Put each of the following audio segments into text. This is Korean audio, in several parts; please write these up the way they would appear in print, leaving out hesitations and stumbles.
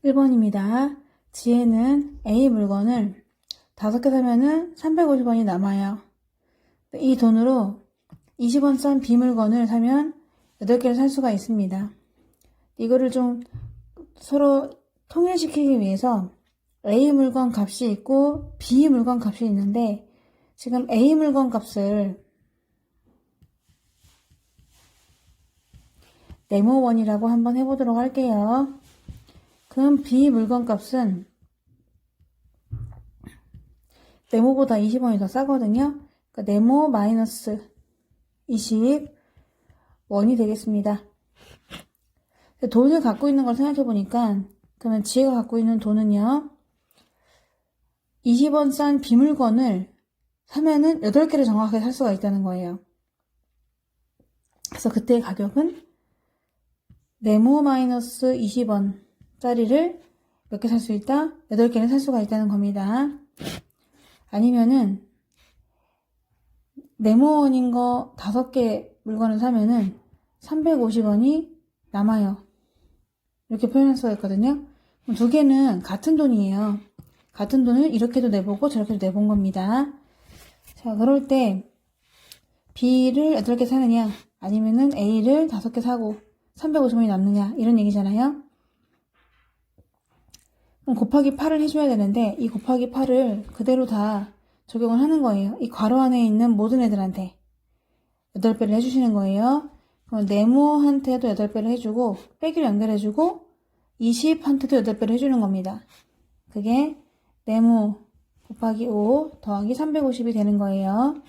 1번입니다. 지혜는 A 물건을 5개 사면은 350원이 남아요. 이 돈으로 20원 싼 B 물건을 사면 8개를 살 수가 있습니다. 이거를 좀 서로 통일시키기 위해서 A 물건 값이 있고 B 물건 값이 있는데, 지금 A 물건 값을 네모원이라고 한번 해보도록 할게요. 그럼 B 물건 값은 네모보다 20원이 더 싸거든요. 그러니까 네모 마이너스 20원이 되겠습니다. 돈을 갖고 있는 걸 생각해 보니까, 그러면 지혜가 갖고 있는 돈은요, 20원 싼 B 물건을 사면은 8개를 정확하게 살 수가 있다는 거예요. 그래서 그때의 가격은 네모 마이너스 20원 짜리를 몇 개 살 수 있다? 8개는 살 수가 있다는 겁니다. 아니면은 네모원인 거 5개 물건을 사면은 350원이 남아요. 이렇게 표현할 수가 있거든요. 그럼 두 개는 같은 돈이에요. 같은 돈을 이렇게도 내보고 저렇게도 내본 겁니다. 자, 그럴 때 B를 8개 사느냐, 아니면은 A를 5개 사고 350원이 남느냐, 이런 얘기잖아요. 그럼 곱하기 8을 해줘야 되는데, 이 곱하기 8을 그대로 다 적용을 하는 거예요. 이 괄호 안에 있는 모든 애들한테 8배를 해주시는 거예요. 그럼 네모한테도 8배를 해주고, 빼기로 연결해주고, 20한테도 8배를 해주는 겁니다. 그게 네모 곱하기 5 더하기 350이 되는 거예요.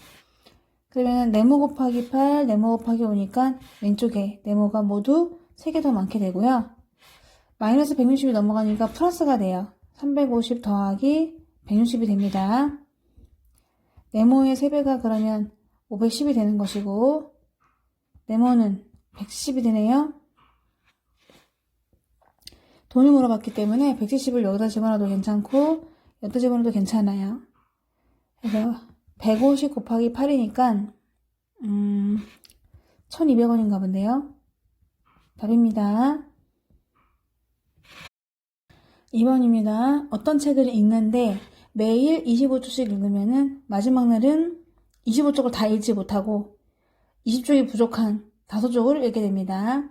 그러면 네모 곱하기 8, 네모 곱하기 5니까 왼쪽에 네모가 모두 3개 더 많게 되고요. 마이너스 160이 넘어가니까 플러스가 돼요. 350 더하기 160이 됩니다. 네모의 3배가 그러면 510이 되는 것이고, 네모는 170이 되네요. 돈을 물어봤기 때문에 170을 여기다 집어넣어도 괜찮고 여기다 집어넣어도 괜찮아요. 그래서 150 곱하기 8이니까 1200원인가 본데요. 답입니다. 2번입니다. 어떤 책을 읽는데 매일 25쪽씩 읽으면은 마지막 날은 25쪽을 다 읽지 못하고 20쪽이 부족한 5쪽을 읽게 됩니다.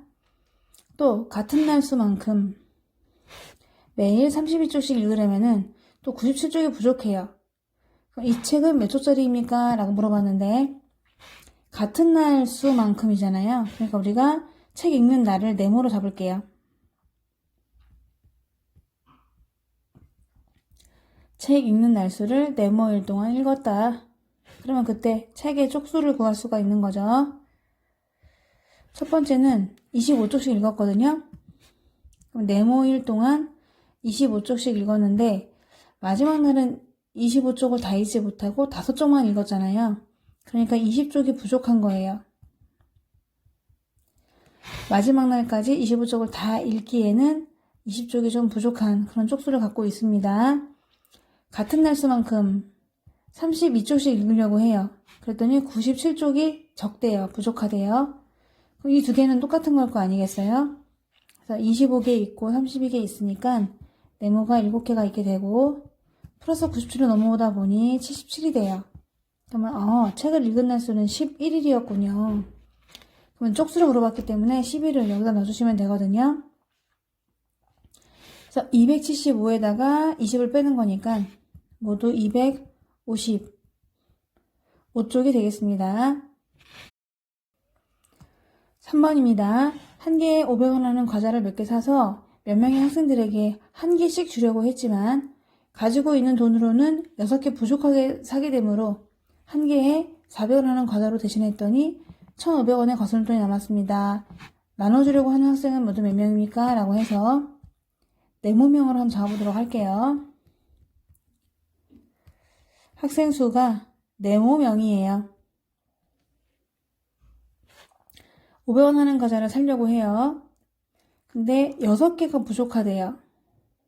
또 같은 날 수만큼 매일 32쪽씩 읽으려면은 또 97쪽이 부족해요. 그럼 이 책은 몇 쪽짜리입니까? 라고 물어봤는데, 같은 날 수만큼이잖아요. 그러니까 우리가 책 읽는 날을 네모로 잡을게요. 책 읽는 날수를 네모일 동안 읽었다. 그러면 그때 책의 쪽수를 구할 수가 있는 거죠. 첫 번째는 25쪽씩 읽었거든요. 그럼 네모일 동안 25쪽씩 읽었는데 마지막 날은 25쪽을 다 읽지 못하고 5쪽만 읽었잖아요. 그러니까 20쪽이 부족한 거예요. 마지막 날까지 25쪽을 다 읽기에는 20쪽이 좀 부족한 그런 쪽수를 갖고 있습니다. 같은 날 수만큼 32쪽씩 읽으려고 해요. 그랬더니 97쪽이 적대요. 부족하대요. 그럼 이 두 개는 똑같은 걸 거 아니겠어요? 그래서 25개 있고 32개 있으니까 네모가 7개가 있게 되고 플러스 97을 넘어오다 보니 77이 돼요. 그러면 책을 읽은 날수는 11일이었군요. 그러면 쪽수를 물어봤기 때문에 11을 여기다 넣어주시면 되거든요. 그래서 275에다가 20을 빼는 거니까 모두 255쪽이 되겠습니다. 3번입니다. 한 개에 500원 하는 과자를 몇 개 사서 몇 명의 학생들에게 한 개씩 주려고 했지만 가지고 있는 돈으로는 6개 부족하게 사게 되므로 한 개에 400원 하는 과자로 대신했더니 1,500원의 거스름돈이 남았습니다. 나눠주려고 하는 학생은 모두 몇 명입니까? 라고 해서 네모명으로 한번 잡아보도록 할게요. 학생 수가 네모명이에요. 500원 하는 과자를 사려고 해요. 근데 6개가 부족하대요.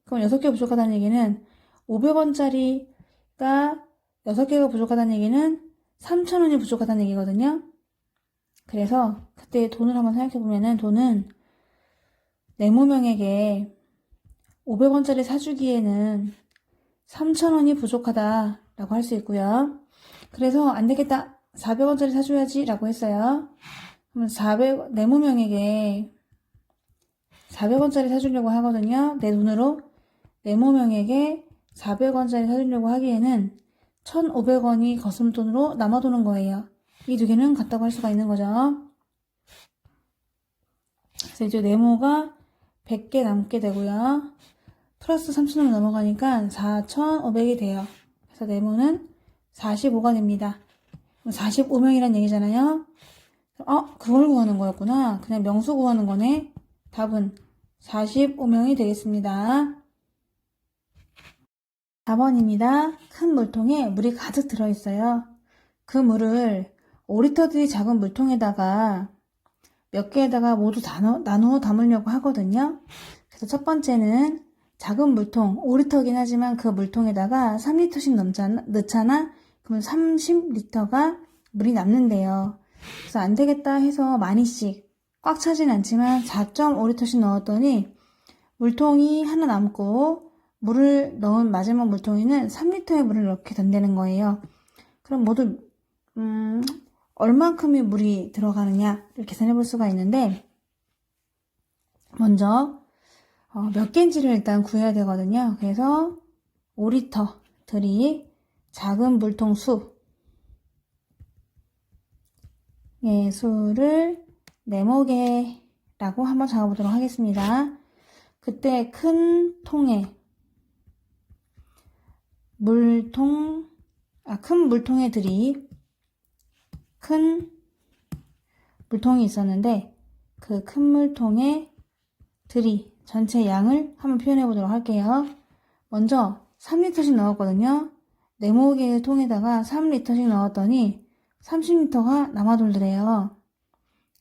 그럼 6개 부족하다는 얘기는 500원짜리가 6개가 부족하다는 얘기는 3,000원이 부족하다는 얘기거든요. 그래서 그때 돈을 한번 생각해보면은 돈은 네모명에게 500원짜리 사주기에는 3,000원이 부족하다 라고 할 수 있고요. 그래서 안 되겠다. 400원짜리 사줘야지 라고 했어요. 그러면 네모명에게 400원짜리 사주려고 하거든요. 내 돈으로 네모명에게 400원짜리 사주려고 하기에는 1,500원이 거슴돈으로 남아도는 거예요. 이 두 개는 같다고 할 수가 있는 거죠. 그래서 이제 네모가 100개 남게 되고요. 플러스 3,000원 넘어가니까 4,500이 돼요. 그래서 네모는 45가 됩니다. 45명이란 얘기잖아요. 그걸 구하는 거였구나. 그냥 명수 구하는 거네. 답은 45명이 되겠습니다. 4번입니다. 큰 물통에 물이 가득 들어있어요. 그 물을 5리터들이 작은 물통에다가 몇 개에다가 모두 나누어 담으려고 하거든요. 그래서 첫 번째는 작은 물통, 5리터긴 하지만 그 물통에다가 3리터씩 넣잖아? 그러면 30리터가 물이 남는데요. 그래서 안 되겠다 해서 많이씩, 꽉 차진 않지만 4.5리터씩 넣었더니 물통이 하나 남고 물을 넣은 마지막 물통에는 3리터의 물을 넣게 된다는 거예요. 그럼 모두 얼만큼의 물이 들어가느냐를 계산해 볼 수가 있는데, 먼저 몇 개인지를 일단 구해야 되거든요. 그래서 5리터들이 작은 물통 수를 네모개라고 한번 적어보도록 하겠습니다. 그때 큰 통에 큰 물통이 있었는데 그 큰 물통에 들이 전체 양을 한번 표현해 보도록 할게요. 먼저 3리터씩 넣었거든요. 네모개의 통에다가 3리터씩 넣었더니 30리터가 남아돌더래요.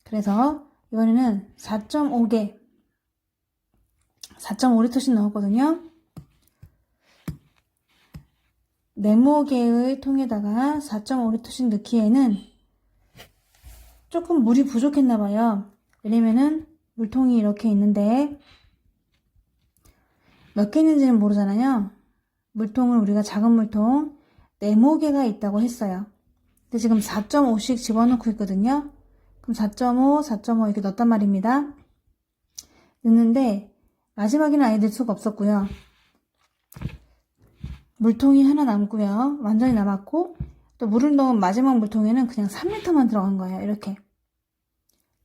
그래서 이번에는 4.5리터씩 넣었거든요. 네모개의 통에다가 4.5리터씩 넣기에는 조금 물이 부족했나봐요. 왜냐면은 물통이 이렇게 있는데 몇 개 있는지는 모르잖아요. 물통을 우리가 작은 물통 4개가 있다고 했어요. 근데 지금 4.5씩 집어넣고 있거든요. 그럼 4.5, 4.5 이렇게 넣었단 말입니다. 넣는데 마지막에는 아예 넣을 수가 없었고요. 물통이 하나 남고요. 완전히 남았고 또 물을 넣은 마지막 물통에는 그냥 3리터만 들어간 거예요. 이렇게.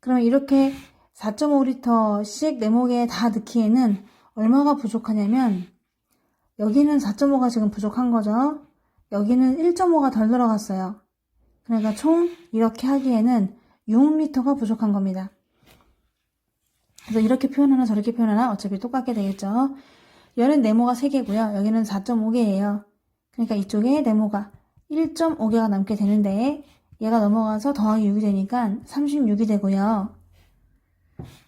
그러면 이렇게 4.5리터씩 네모개에 다 넣기에는 얼마가 부족하냐면 여기는 4.5가 지금 부족한 거죠. 여기는 1.5가 덜 들어갔어요. 그러니까 총 이렇게 하기에는 6리터가 부족한 겁니다. 그래서 이렇게 표현하나 저렇게 표현하나 어차피 똑같게 되겠죠. 얘는 네모가 3개고요. 여기는 4.5개예요. 그러니까 이쪽에 네모가 1.5개가 남게 되는데 얘가 넘어가서 더하기 6이 되니까 36이 되고요.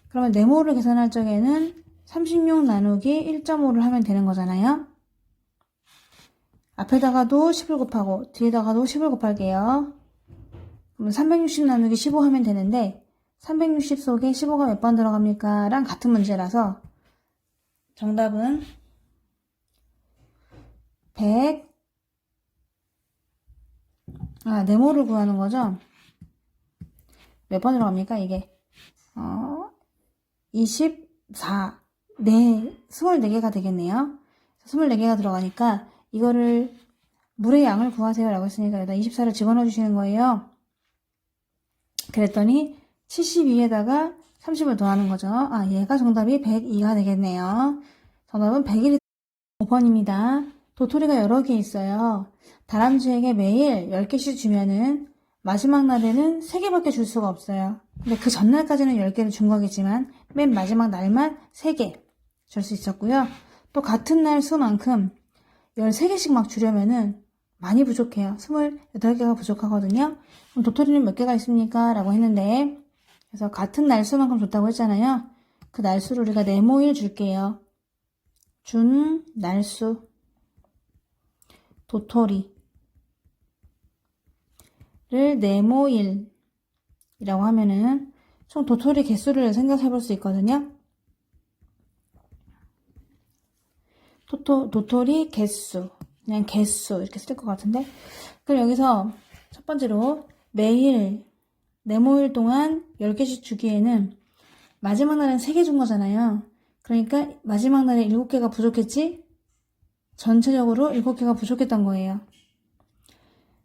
그러면 네모를 계산할 적에는 36 나누기 1.5를 하면 되는 거잖아요. 앞에다가도 10을 곱하고 뒤에다가도 10을 곱할게요. 그럼 360 나누기 15 하면 되는데 360 속에 15가 몇 번 들어갑니까? 랑 같은 문제라서 정답은 네모를 구하는 거죠. 몇 번 들어갑니까? 이게 24 24개가 되겠네요. 24개가 들어가니까 이거를 물의 양을 구하세요 라고 했으니까 여기다 24를 집어넣어 주시는 거예요. 그랬더니 72에다가 30을 더하는 거죠. 얘가 정답이 102가 되겠네요. 정답은 101. 5번입니다. 도토리가 여러 개 있어요. 다람쥐에게 매일 10개씩 주면은 마지막 날에는 3개밖에 줄 수가 없어요. 근데 그 전날까지는 10개를 준 거겠지만 맨 마지막 날만 3개 줄 수 있었고요. 또 같은 날 수만큼 13개씩 막 주려면은 많이 부족해요. 28개가 부족하거든요. 그럼 도토리는 몇 개가 있습니까? 라고 했는데 그래서 같은 날수만큼 줬다고 했잖아요. 그 날수를 우리가 네모일 줄게요. 준 날수 도토리를 네모일이라고 하면은 총 도토리 개수를 생각해 볼 수 있거든요. 도토리 개수, 그냥 개수 이렇게 쓸 것 같은데, 그럼 여기서 첫 번째로 매일 네모일 동안 10개씩 주기에는 마지막 날은 3개 준 거잖아요. 그러니까 마지막 날에 7개가 부족했지? 전체적으로 7개가 부족했던 거예요.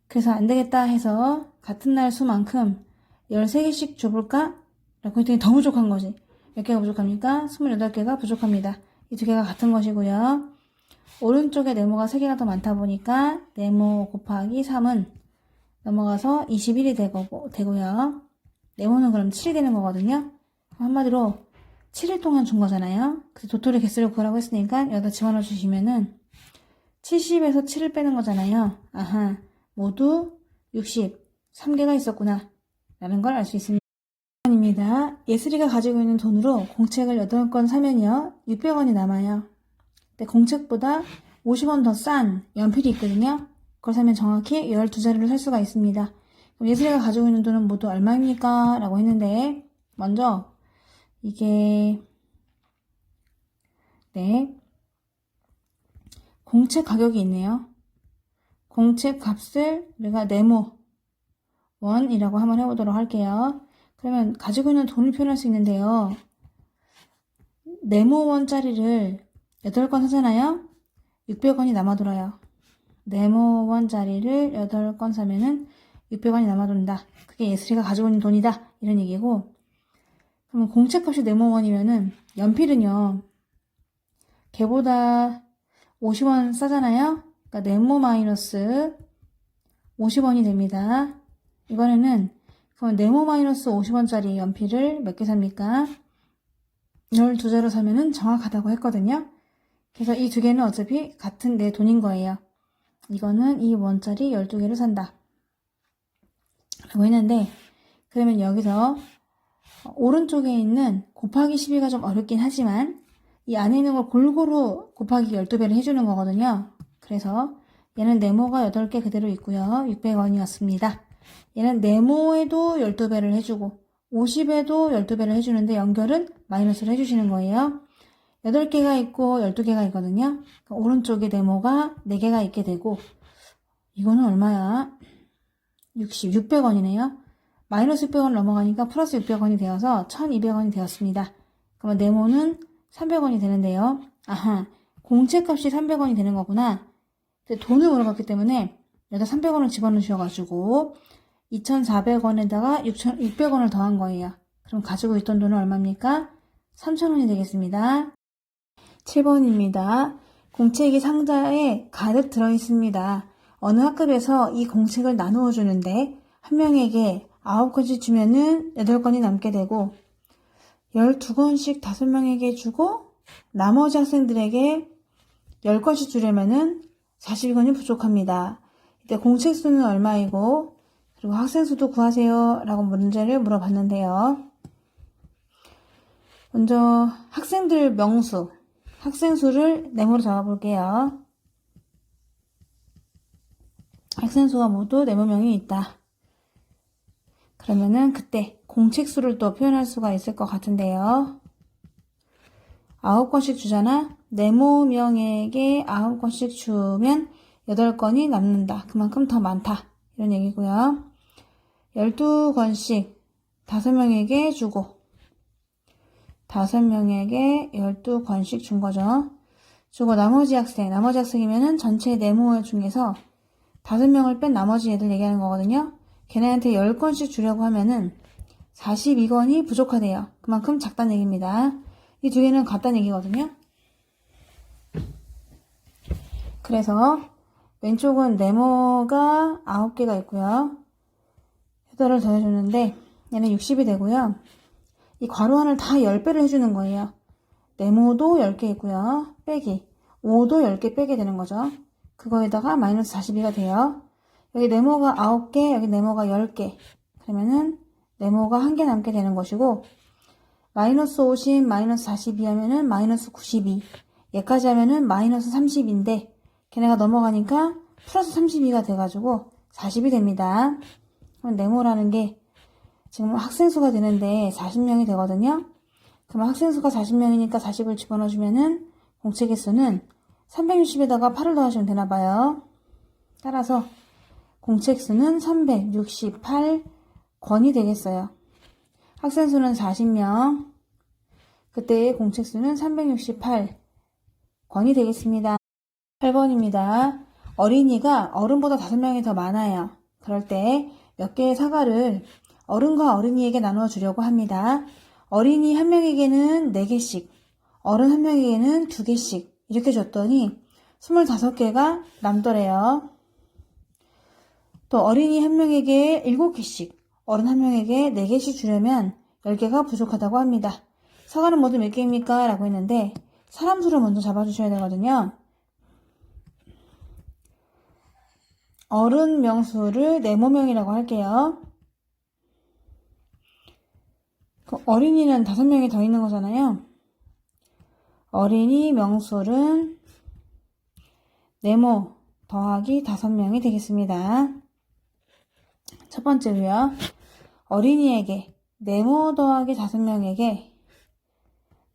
그래서 안 되겠다 해서 같은 날 수만큼 13개씩 줘볼까? 라고 했더니 더 부족한 거지. 몇 개가 부족합니까? 28개가 부족합니다. 이 두 개가 같은 것이고요. 오른쪽에 네모가 3개가 더 많다 보니까 네모 곱하기 3은 넘어가서 21이 되고요. 네모는 그럼 7이 되는 거거든요. 한마디로 7일 동안 준 거잖아요. 그래서 도토리 개수를 구하라고 했으니까 여기다 집어넣어 주시면은 70에서 7을 빼는 거잖아요. 아하, 모두 63개가 있었구나 라는 걸 알 수 있습니다. 입니다. 예슬이가 가지고 있는 돈으로 공책을 8권 사면요 600원이 남아요. 근데 공책보다 50원 더 싼 연필이 있거든요. 그걸 사면 정확히 12자리를 살 수가 있습니다. 그럼 예슬이가 가지고 있는 돈은 모두 얼마입니까? 라고 했는데 먼저 이게 공책 가격이 있네요. 공책 값을 우리가 네모 원이라고 한번 해보도록 할게요. 그러면 가지고 있는 돈을 표현할 수 있는데요. 네모 원짜리를 8권 사잖아요. 600원이 남아돌아요. 네모 원짜리를 8권 사면은 600원이 남아돈다. 그게 예슬이가 가지고 있는 돈이다. 이런 얘기고. 그러면 공책값이 네모 원이면은 연필은요. 걔보다 50원 싸잖아요. 그러니까 네모 마이너스 50원이 됩니다. 이번에는 그럼 네모 마이너스 50원짜리 연필을 몇 개 삽니까? 12자로 사면은 정확하다고 했거든요. 그래서 이 두 개는 어차피 같은 내 돈인 거예요. 이거는 이 원짜리 12개를 산다. 라고 했는데, 그러면 여기서 오른쪽에 있는 곱하기 12가 좀 어렵긴 하지만 이 안에 있는 걸 골고루 곱하기 12배를 해주는 거거든요. 그래서 얘는 네모가 8개 그대로 있고요. 600원이었습니다. 얘는 네모에도 12배를 해주고 50에도 12배를 해주는데 연결은 마이너스를 해주시는 거예요. 8개가 있고 12개가 있거든요. 그러니까 오른쪽에 네모가 4개가 있게 되고 이거는 얼마야? 600원이네요. 마이너스 600원 넘어가니까 플러스 600원이 되어서 1200원이 되었습니다. 그러면 네모는 300원이 되는데요. 아하, 공책값이 300원이 되는 거구나. 근데 돈을 물어봤기 때문에 여기다 300원을 집어넣으셔가지고 2,400원에다가 600원을 더한 거예요. 그럼 가지고 있던 돈은 얼마입니까? 3,000원이 되겠습니다. 7번입니다. 공책이 상자에 가득 들어있습니다. 어느 학급에서 이 공책을 나누어 주는데 한 명에게 9권씩 주면은 8권이 남게 되고 12권씩 5명에게 주고 나머지 학생들에게 10권씩 주려면은 42권이 부족합니다. 이때 공책 수는 얼마이고 그리고 학생 수도 구하세요 라고 문제를 물어봤는데요. 먼저 학생들 명수, 학생 수를 네모로 잡아볼게요. 학생 수가 모두 4명이 있다. 그러면은 그때 공책 수를 또 표현할 수가 있을 것 같은데요. 9권씩 주잖아. 네모명에게 9권씩 주면 8권이 남는다. 그만큼 더 많다. 이런 얘기고요. 12권씩 5명에게 주고 5명에게 12권씩 준 거죠. 주고 나머지 학생이면은 전체 네모 중에서 5명을 뺀 나머지 애들 얘기하는 거거든요. 걔네한테 10권씩 주려고 하면은 42권이 부족하대요. 그만큼 작다는 얘기입니다. 이 두 개는 같다는 얘기거든요. 그래서 왼쪽은 네모가 9개가 있고요. 헤더를 더해주는데 얘는 60이 되고요. 이 괄호안을 다 10배를 해주는 거예요. 네모도 10개 있고요. 빼기 5도 10개 빼게 되는 거죠. 그거에다가 마이너스 42가 돼요. 여기 네모가 9개, 여기 네모가 10개. 그러면은 네모가 1개 남게 되는 것이고 마이너스 50, 마이너스 42 하면은 마이너스 92. 얘까지 하면은 마이너스 30인데 걔네가 넘어가니까 플러스 32가 돼가지고 40이 됩니다. 그럼 네모라는 게 지금 학생 수가 되는데 40명이 되거든요. 그럼 학생 수가 40명이니까 40을 집어넣어주면은 공책의 수는 360에다가 8을 더하시면 되나봐요. 따라서 공책수는 368권이 되겠어요. 학생수는 40명. 그때의 공책수는 368권이 되겠습니다. 8번입니다. 어린이가 어른보다 5명이 더 많아요. 그럴 때 몇 개의 사과를 어른과 어린이에게 나누어 주려고 합니다. 어린이 한 명에게는 4개씩, 어른 한 명에게는 2개씩 이렇게 줬더니 25개가 남더래요. 또 어린이 한 명에게 7개씩, 어른 한 명에게 4개씩 주려면 10개가 부족하다고 합니다. 사과는 모두 몇 개입니까? 라고 했는데 사람 수를 먼저 잡아주셔야 되거든요. 어른 명수를 네모명이라고 할게요. 어린이는 5명이 더 있는 거잖아요. 어린이 명수는 네모 더하기 5명이 되겠습니다. 첫 번째로요. 어린이에게 네모 더하기 5명에게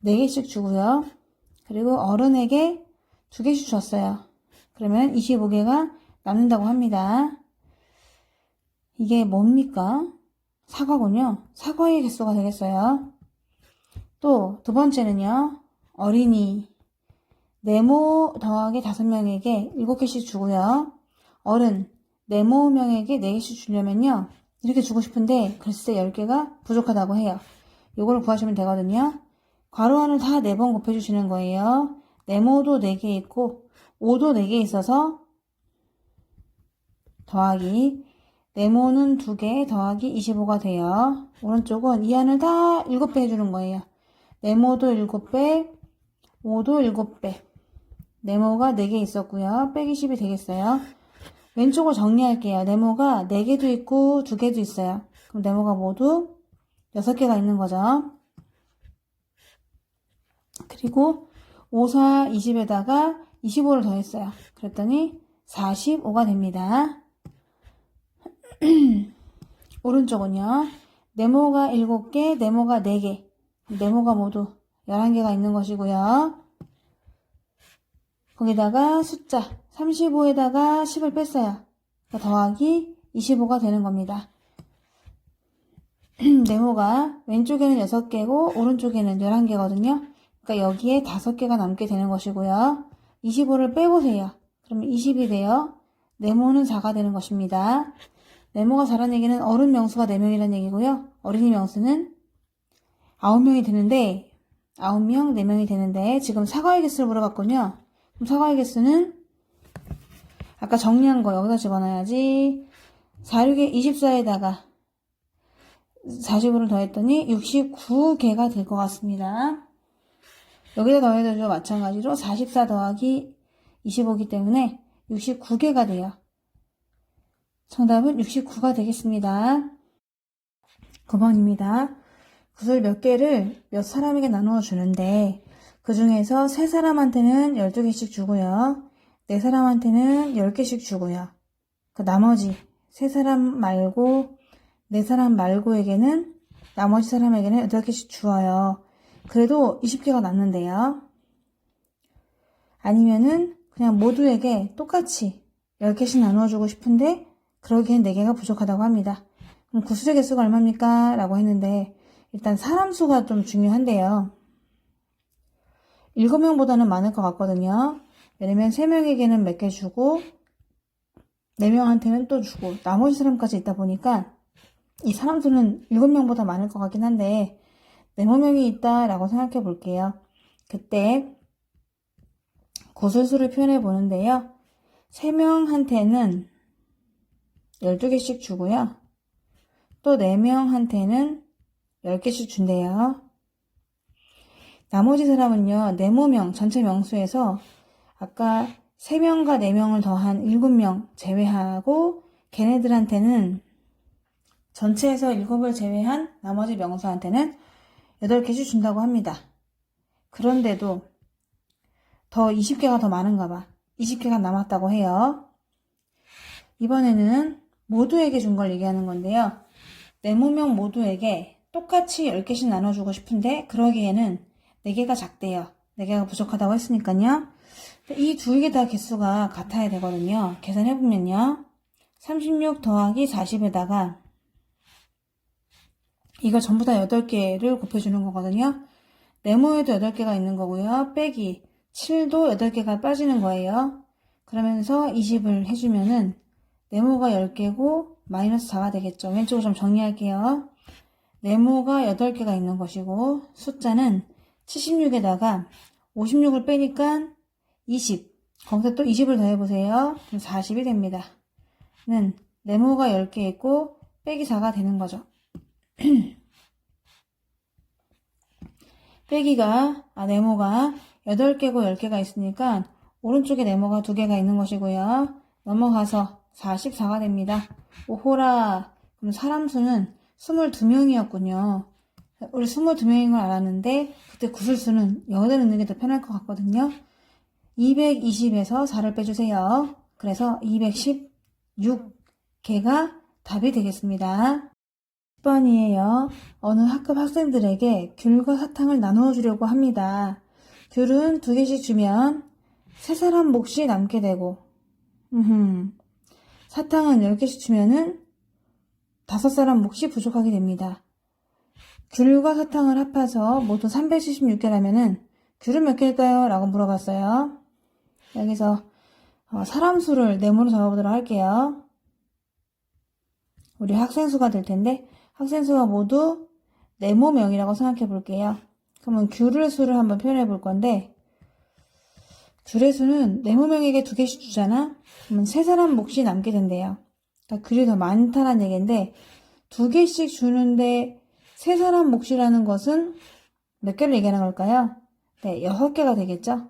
4개씩 주고요. 그리고 어른에게 2개씩 줬어요. 그러면 25개가 남는다고 합니다. 이게 뭡니까? 사과군요. 사과의 개수가 되겠어요. 또 두 번째는요. 어린이 네모 더하기 5명에게 7개씩 주고요. 어른 네모명에게 4개씩 주려면요. 이렇게 주고 싶은데 글쎄 10개가 부족하다고 해요. 이걸 구하시면 되거든요. 괄호 안을 다 4번 곱해주시는 거예요. 네모도 4개 있고 5도 4개 있어서 더하기 네모는 2개 더하기 25가 돼요. 오른쪽은 이 안을 다 7배 해주는 거예요. 네모도 7배, 5도 7배. 네모가 4개 있었고요. 빼기 10이 되겠어요. 왼쪽을 정리할게요. 네모가 4개도 있고 2개도 있어요. 그럼 네모가 모두 6개가 있는 거죠. 그리고 5, 4, 20에다가 25를 더했어요. 그랬더니 45가 됩니다. 오른쪽은요. 네모가 7개, 네모가 4개. 네모가 모두 11개가 있는 것이고요. 거기다가 숫자 35에다가 10을 뺐어요. 더하기 25가 되는 겁니다. 네모가 왼쪽에는 6개고 오른쪽에는 11개거든요. 그러니까 여기에 5개가 남게 되는 것이고요. 25를 빼보세요. 그러면 20이 돼요. 네모는 4가 되는 것입니다. 네모가 4라는 얘기는 어른 명수가 4명이라는 얘기고요. 어린이 명수는 9명이 되는데 9명, 4명이 되는데 지금 사과의 개수를 물어봤군요. 그럼 사과의 개수는 아까 정리한 거 여기다 집어넣어야지. 4, 6에 24에다가 45를 더했더니 69개가 될 것 같습니다. 여기다 더해도 마찬가지로 44 더하기 25이기 때문에 69개가 돼요. 정답은 69가 되겠습니다. 9번입니다. 구슬 몇 개를 몇 사람에게 나누어 주는데 그 중에서 3사람한테는 12개씩 주고요. 4사람한테는 10개씩 주고요. 그 나머지 3사람 말고 4사람 말고에게는 나머지 사람에게는 8개씩 주어요. 그래도 20개가 남는데요. 아니면은 그냥 모두에게 똑같이 10개씩 나누어주고 싶은데 그러기엔 4개가 부족하다고 합니다. 그럼 구슬의 개수가 얼마입니까? 라고 했는데 일단 사람 수가 좀 중요한데요. 7명보다는 많을 것 같거든요. 왜냐면 3명에게는 몇 개 주고 4명한테는 또 주고 나머지 사람까지 있다 보니까 이 사람 수는 7명보다 많을 것 같긴 한데 네모명이 있다라고 생각해 볼게요. 그때 구슬수를 표현해 보는데요. 3명한테는 12개씩 주고요. 또 4명한테는 10개씩 준대요. 나머지 사람은요. 네모명 전체 명수에서 아까 3명과 4명을 더한 7명 제외하고 걔네들한테는 전체에서 7을 제외한 나머지 명수한테는 8개씩 준다고 합니다. 그런데도 더 20개가 더 많은가 봐. 20개가 남았다고 해요. 이번에는 모두에게 준 걸 얘기하는 건데요. 네모명 모두에게 똑같이 10개씩 나눠주고 싶은데 그러기에는 4개가 작대요. 4개가 부족하다고 했으니까요. 이 두 개 다 개수가 같아야 되거든요. 계산해보면요. 36 더하기 40에다가 이거 전부 다 8개를 곱해주는 거거든요. 네모에도 8개가 있는 거고요. 빼기 7도 8개가 빠지는 거예요. 그러면서 20을 해주면은 네모가 10개고 마이너스 4가 되겠죠. 왼쪽으로 좀 정리할게요. 네모가 8개가 있는 것이고 숫자는 76에다가 56을 빼니까 20. 거기서 또 20을 더해보세요. 그럼 40이 됩니다. 는 네모가 10개 있고 빼기 4가 되는 거죠. 네모가 8개고 10개가 있으니까 오른쪽에 네모가 2개가 있는 것이고요. 넘어가서 44가 됩니다. 오호라. 그럼 사람 수는 22명이었군요. 우리 22명인 걸 알았는데 그때 구술수는 영어대로 넣는 게 더 편할 것 같거든요. 220에서 4를 빼주세요. 그래서 216개가 답이 되겠습니다. 10번이에요. 어느 학급 학생들에게 귤과 사탕을 나누어 주려고 합니다. 귤은 2개씩 주면 3사람 몫이 남게 되고 사탕은 10개씩 주면은 5사람 몫이 부족하게 됩니다. 귤과 사탕을 합해서 모두 376개라면은 귤은 몇 개일까요? 라고 물어봤어요. 여기서 사람 수를 네모로 적어보도록 할게요. 우리 학생 수가 될 텐데 학생 수가 모두 네모명이라고 생각해 볼게요. 그러면 귤의 수를 한번 표현해 볼 건데 귤의 수는 네모명에게 2개씩 주잖아? 그러면 3사람 몫이 남게 된대요. 그러니까 귤이 더 많다는 얘기인데 2개씩 주는데 3사람 몫이라는 것은 몇 개를 얘기하는 걸까요? 네, 6개가 되겠죠?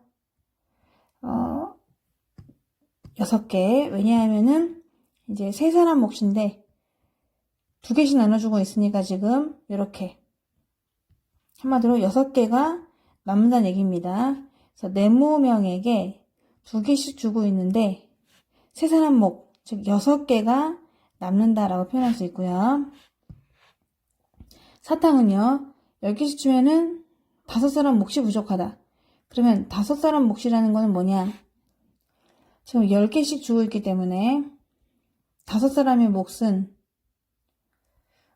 6개. 왜냐하면은 이제 3사람 몫인데 2개씩 나눠주고 있으니까 지금 이렇게 한마디로 6개가 남는다는 얘기입니다. 그래서 네모명에게 2개씩 주고 있는데 3사람 몫, 즉 6개가 남는다라고 표현할 수 있고요. 사탕은요. 10개씩 주면은 5사람 몫이 부족하다. 그러면 5사람 몫이라는 거는 뭐냐? 지금 10개씩 주고 있기 때문에 5사람의 몫은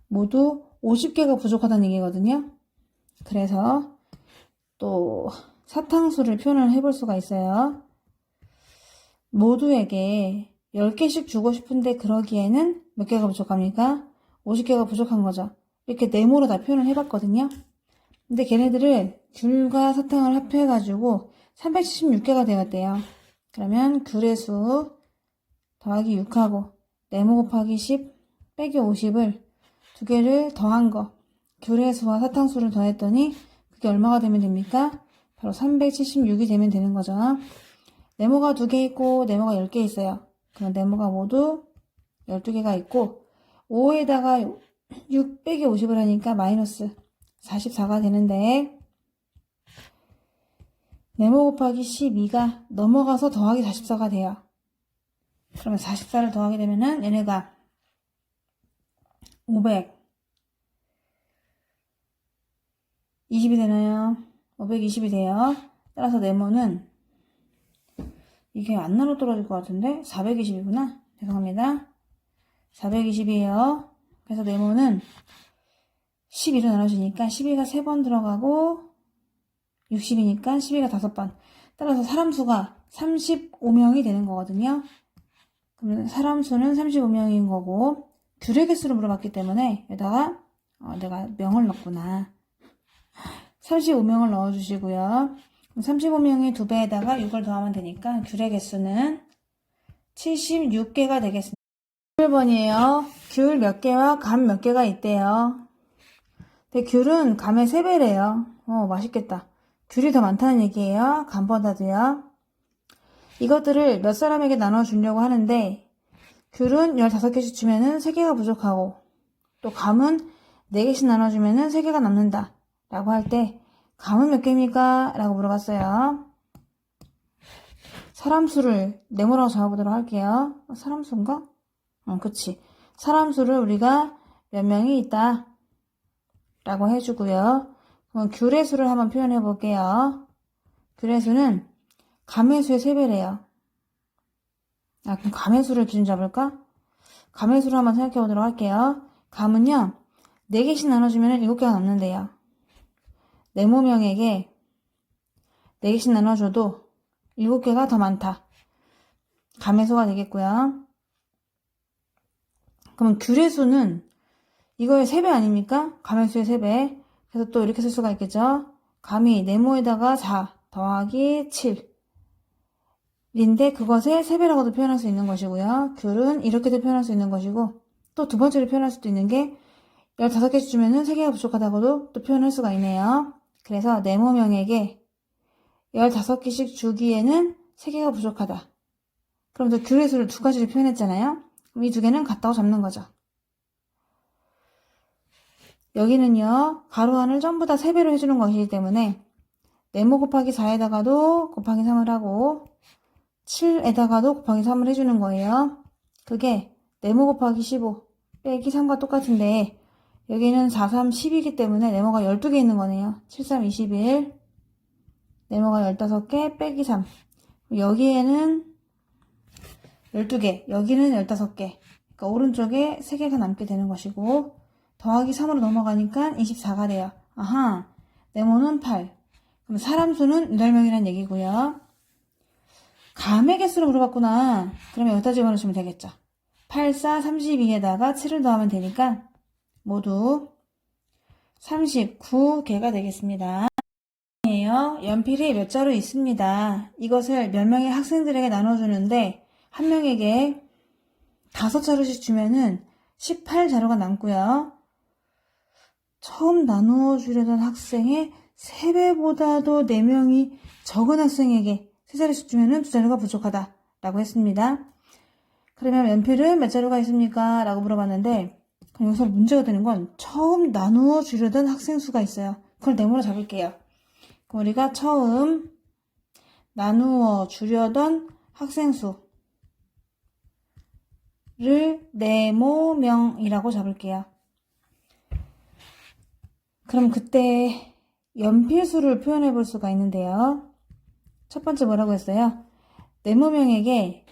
모두 50개가 부족하다는 얘기거든요. 그래서 또 사탕수를 표현을 해볼 수가 있어요. 모두에게 10개씩 주고 싶은데 그러기에는 몇 개가 부족합니까? 50개가 부족한 거죠. 이렇게 네모로 다 표현을 해봤거든요. 근데 걔네들을 귤과 사탕을 합해가지고 376개가 되었대요. 그러면 귤의 수 더하기 6하고 네모 곱하기 10 빼기 50을 2개를 더한 거 귤의 수와 사탕 수를 더했더니 그게 얼마가 되면 됩니까? 바로 376이 되면 되는 거죠. 네모가 2개 있고 네모가 10개 있어요. 그럼 네모가 모두 12개가 있고 5에다가 6 빼기 50을 하니까 마이너스 44가 되는데 네모 곱하기 12가 넘어가서 더하기 44가 돼요. 그러면 44를 더하게 되면은 얘네가 520이 되나요? 520이 돼요. 따라서 네모는 이게 안 나눠 떨어질 것 같은데 420이구나. 죄송합니다. 420이에요. 그래서 네모는 12로 나눠지니까 12가 3번 들어가고 60이니까 12가 5번. 따라서 사람 수가 35명이 되는 거거든요. 그러면 사람 수는 35명인 거고 귤의 개수를 물어봤기 때문에 여기다가 내가 명을 넣었구나. 35명을 넣어주시고요. 35명의 2배에다가 6을 더하면 되니까 귤의 개수는 76개가 되겠습니다. 1번이에요. 귤 몇 개와 감 몇 개가 있대요. 근데 귤은 감의 3배래요. 맛있겠다. 귤이 더 많다는 얘기예요. 감보다도요. 이것들을 몇 사람에게 나눠주려고 하는데 귤은 15개씩 주면은 3개가 부족하고 또 감은 4개씩 나눠주면은 3개가 남는다 라고 할 때 감은 몇 개입니까? 라고 물어봤어요. 사람 수를 네모라고 적어보도록 할게요. 사람 수인가? 그치. 사람 수를 우리가 몇 명이 있다 라고 해주고요. 그럼 귤의 수를 한번 표현해 볼게요. 규례수는 가매수의 3배래요. 그럼 가매수를 기준 잡을까? 가매수를 한번 생각해 보도록 할게요. 감은요, 4개씩 나눠주면 7개가 남는데요. 네모명에게 4개씩 나눠줘도 7개가 더 많다. 가매수가 되겠고요. 그럼 규례수는 이거의 3배 아닙니까? 가매수의 3배. 그래서 또 이렇게 쓸 수가 있겠죠. 감이 네모에다가 4 더하기 7인데 그것의 3배라고도 표현할 수 있는 것이고요. 귤은 이렇게도 표현할 수 있는 것이고, 또 두 번째로 표현할 수도 있는 게 15개씩 주면은 3개가 부족하다고도 또 표현할 수가 있네요. 그래서 네모명에게 15개씩 주기에는 3개가 부족하다. 그럼 또 규례수를 2가지를 표현했잖아요. 그럼 이 2개는 같다고 잡는 거죠. 여기는요, 가로 안을 전부 다 3배로 해주는 것이기 때문에 네모 곱하기 4에다가도 곱하기 3을 하고 7에다가도 곱하기 3을 해주는 거예요. 그게 네모 곱하기 15 빼기 3과 똑같은데 여기는 4, 3, 10이기 때문에 네모가 12개 있는 거네요. 7, 3, 21 네모가 15개 빼기 3 여기에는 12개 여기는 15개 그러니까 오른쪽에 3개가 남게 되는 것이고 더하기 3으로 넘어가니까 24가 돼요. 아하, 네모는 8 그럼 사람 수는 8명이라는 얘기고요. 감의 개수를 물어봤구나. 그러면 여기다 집어넣으시면 되겠죠. 8, 4, 32에다가 7을 더하면 되니까 모두 39개가 되겠습니다. 연필이 몇 자루 있습니다. 이것을 몇 명의 학생들에게 나눠주는데 한 명에게 5자루씩 주면은 18자루가 남고요. 처음 나누어주려던 학생의 3배보다도 4명이 적은 학생에게 3자루씩 주면은 2자루가 부족하다 라고 했습니다. 그러면 연필은 몇 자루가 있습니까? 라고 물어봤는데 그럼 여기서 문제가 되는 건 처음 나누어 주려던 학생 수가 있어요. 그걸 네모로 잡을게요. 그럼 우리가 처음 나누어 주려던 학생 수를 네모명이라고 잡을게요. 그럼 그때 연필수를 표현해 볼 수가 있는데요. 첫 번째 뭐라고 했어요? 네모명에게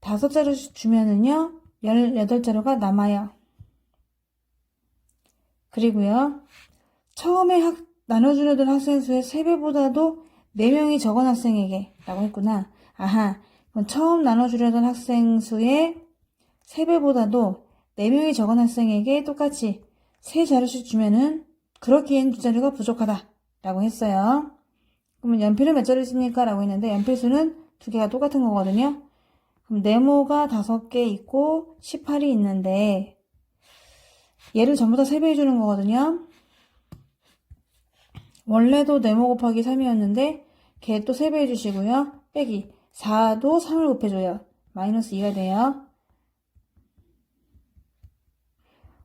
5자루씩 주면은요 18자루가 남아요. 그리고요 처음에 나눠주려던 학생 수의 3배보다도 4명이 적은 학생에게 라고 했구나. 아하, 그럼 처음 나눠주려던 학생 수의 3배보다도 4명이 적은 학생에게 똑같이 3자루씩 주면은 그렇기엔 2자루가 부족하다 라고 했어요. 그러면 연필은 몇 자루 있습니까? 라고 했는데 연필수는 2개가 똑같은 거거든요. 그럼 네모가 5개 있고 18이 있는데 얘를 전부 다 3배 해주는 거거든요. 원래도 네모 곱하기 3이었는데 걔 또 3배 해주시고요. 빼기 4도 3을 곱해줘요. 마이너스 2가 돼요.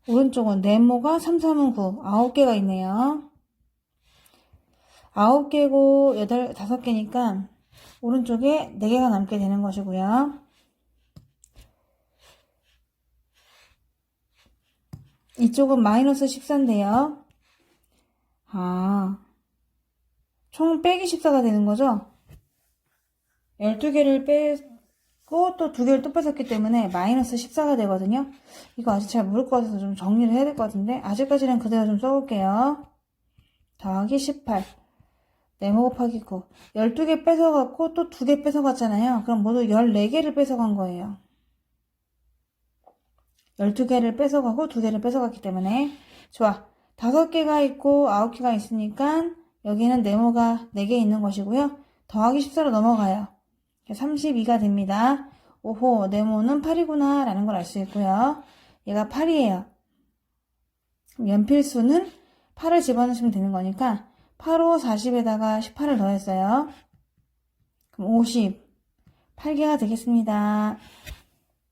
오른쪽은 네모가 3, 3은 9 9개가 있네요. 9개고 5개니까 오른쪽에 4개가 남게 되는 것이고요. 이쪽은 마이너스 14인데요. 총 빼기 14가 되는 거죠? 12개를 빼고 또 2개를 또 뺏었기 때문에 마이너스 14가 되거든요. 이거 아직 잘 모를 것 같아서 좀 정리를 해야 될 것 같은데 아직까지는 그대로 좀 써볼게요. 더하기 18 네모 곱하기 9 12개 뺏어갔고 또 2개 뺏어갔잖아요. 그럼 모두 14개를 뺏어간 거예요. 12개를 뺏어가고 2개를 뺏어갔기 때문에 좋아. 5개가 있고 9개가 있으니까 여기는 네모가 4개 있는 것이고요. 더하기 14로 넘어가요. 32가 됩니다. 오호, 네모는 8이구나 라는 걸 알 수 있고요. 얘가 8이에요. 그럼 연필수는 8을 집어넣으시면 되는 거니까 8호 40에다가 18을 더했어요. 그럼 50, 8개가 되겠습니다.